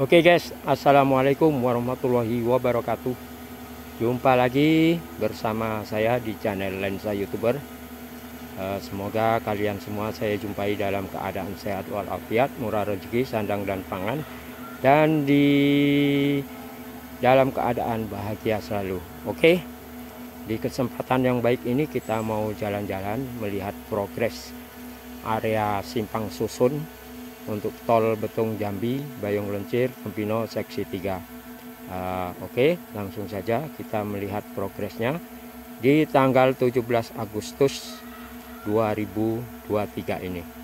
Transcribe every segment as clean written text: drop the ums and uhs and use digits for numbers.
Oke guys, assalamualaikum warahmatullahi wabarakatuh. Jumpa lagi bersama saya di channel Lensa YouTuber. Semoga kalian semua saya jumpai dalam keadaan sehat walafiat, murah rezeki, sandang dan pangan, dan di dalam keadaan bahagia selalu. Oke, di kesempatan yang baik ini kita mau jalan-jalan melihat progres area Simpang Susun untuk tol Betung Jambi, Bayung Lencir, Kempino seksi 3. Oke, langsung saja kita melihat progresnya di tanggal 17 Agustus 2023 ini.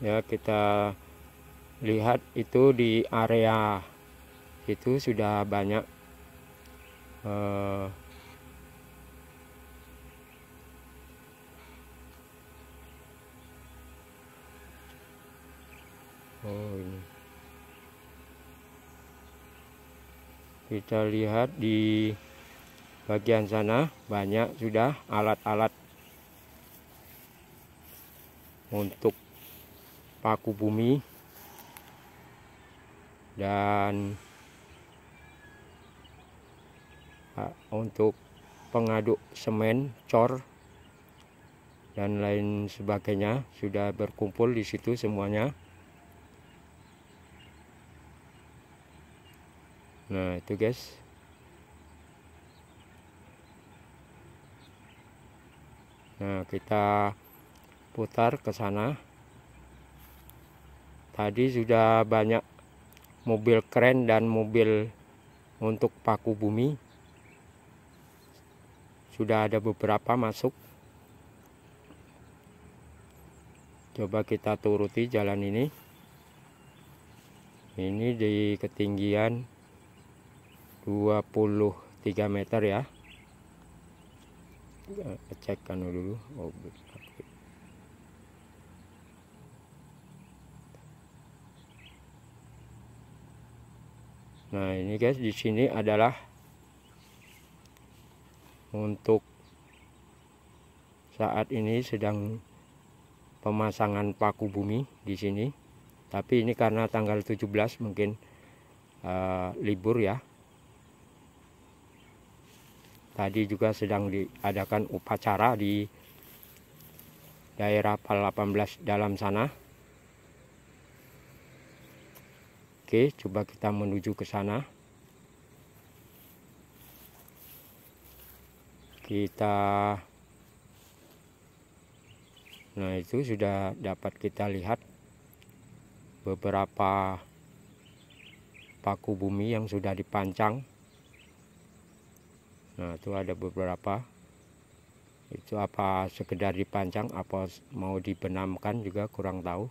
Ya, kita lihat itu di area itu sudah banyak ini kita lihat di bagian sana banyak sudah alat-alat untuk paku bumi dan untuk pengaduk semen, cor dan lain sebagainya sudah berkumpul di situ semuanya. Nah, itu guys. Nah, kita putar ke sana. Tadi sudah banyak mobil kren dan mobil untuk paku bumi. Sudah ada beberapa masuk. Coba kita turuti jalan ini. Ini di ketinggian 23 meter ya. Cek kan dulu. Nah, ini guys, di sini adalah untuk saat ini sedang pemasangan paku bumi di sini. Tapi ini karena tanggal 17 mungkin libur ya. Tadi juga sedang diadakan upacara di daerah PAL 18 dalam sana. Oke, coba kita menuju ke sana. Nah, itu sudah dapat kita lihat beberapa paku bumi yang sudah dipancang. Nah, itu ada beberapa. Itu apa sekedar dipancang, apa mau dibenamkan juga kurang tahu.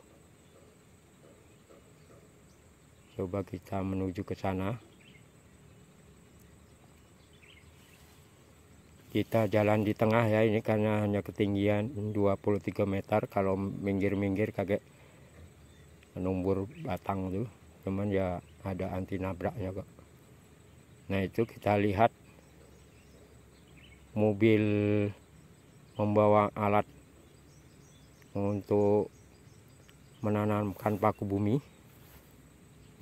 Coba kita menuju ke sana. Kita jalan di tengah ya, ini karena hanya ketinggian 23 meter. Kalau minggir-minggir kaget menumbur batang tuh. Cuman ya ada anti nabraknya kok. Nah, itu kita lihat mobil membawa alat untuk menanamkan paku bumi.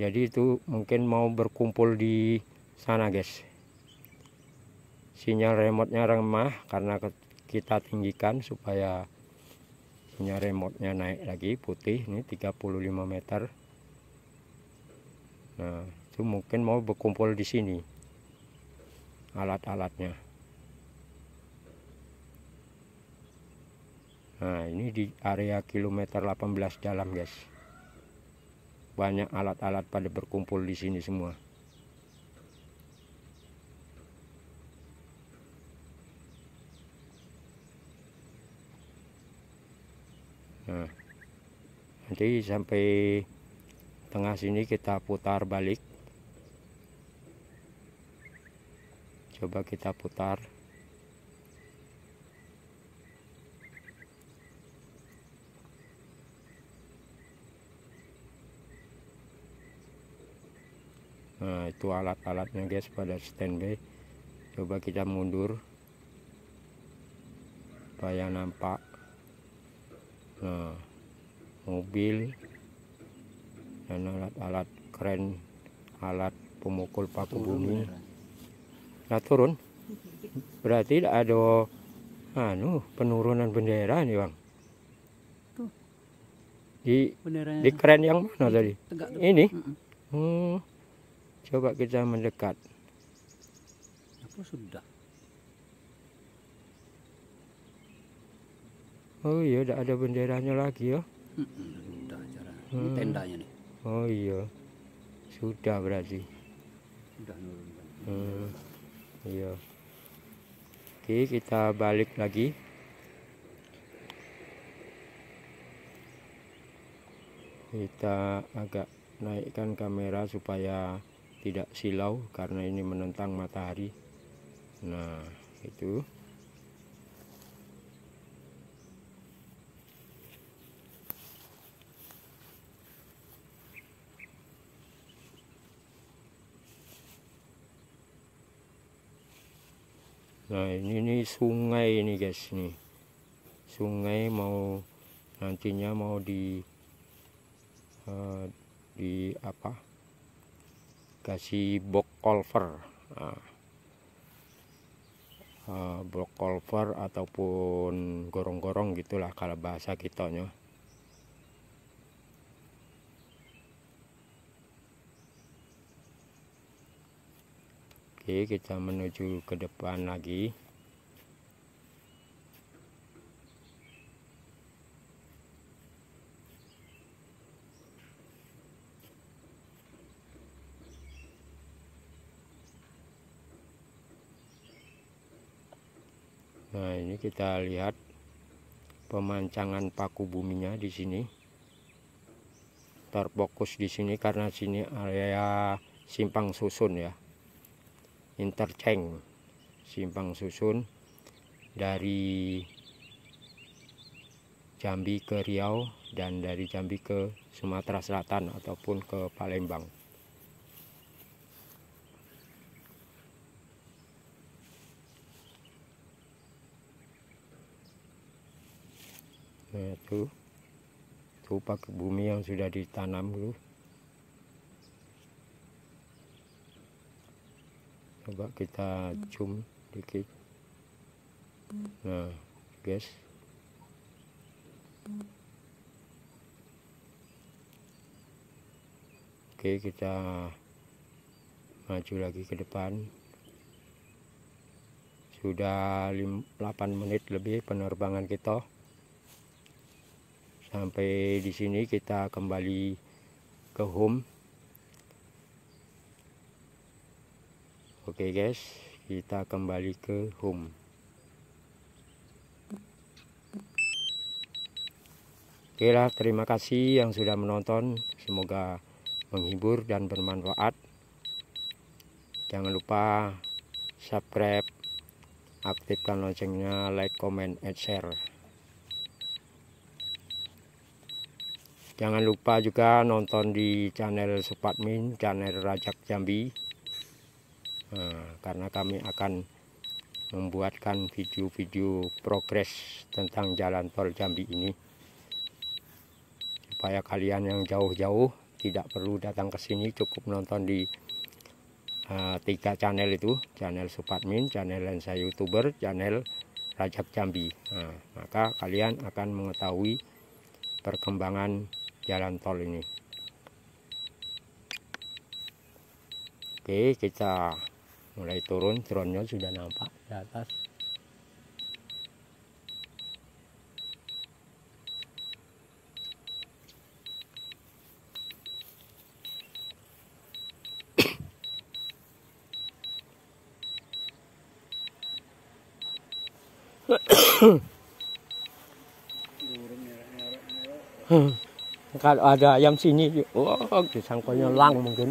Jadi itu mungkin mau berkumpul di sana guys. Sinyal remote-nya lemah karena kita tinggikan supaya sinyal remote-nya naik lagi putih. Ini 35 meter. Nah, itu mungkin mau berkumpul di sini alat-alatnya. Nah, ini di area kilometer 18 dalam guys. Banyak alat-alat pada berkumpul di sini semua. Nah, nanti sampai tengah sini kita putar balik. Coba kita putar. Nah, itu alat-alatnya guys pada standby. Coba kita mundur supaya nampak. Nah, mobil dan alat-alat keren, alat pemukul paku bumi. Nah, turun. Berarti ada penurunan bendera nih, Bang. Di keren yang mana tadi? Ini. Coba kita mendekat. Apa sudah? Oh iya, udah ada benderanya lagi ya. Sudah acara. Ini tendanya nih. Oh iya, sudah berarti. Sudah nurun. Iya. Oke, kita balik lagi. Kita agak naikkan kamera supaya tidak silau karena ini menentang matahari. Nah, itu. Nah, ini sungai ini guys nih. Sungai mau nantinya mau di apa? Kasih box culvert. Box culvert ataupun gorong-gorong gitulah kalau bahasa kitanya. Oke, kita menuju ke depan lagi. Nah, ini kita lihat pemancangan paku buminya di sini. Terfokus di sini karena sini area simpang susun ya. Interchange simpang susun dari Jambi ke Riau dan dari Jambi ke Sumatera Selatan ataupun ke Palembang. Nah, tuh paku bumi yang sudah ditanam dulu. Coba kita zoom dikit. Nah, guys. Oke, kita maju lagi ke depan. Sudah 8 menit lebih penerbangan kita. Sampai di sini kita kembali ke home. Oke guys, kita kembali ke home. Oke lah, terima kasih yang sudah menonton. Semoga menghibur dan bermanfaat. Jangan lupa subscribe, aktifkan loncengnya, like, comment, and share. Jangan lupa juga nonton di channel Supatmin, channel Rajak Jambi. Nah, karena kami akan membuatkan video-video progres tentang jalan tol Jambi ini. Supaya kalian yang jauh-jauh tidak perlu datang ke sini, cukup nonton di 3 channel itu. Channel Supatmin, channel Lensa YouTuber, channel Rajak Jambi. Nah, maka kalian akan mengetahui perkembangan jalan tol ini. Oke, kita mulai turun. Drone-nya sudah nampak di atas. Kalau ada ayam sini, oh disangkanya lang mungkin.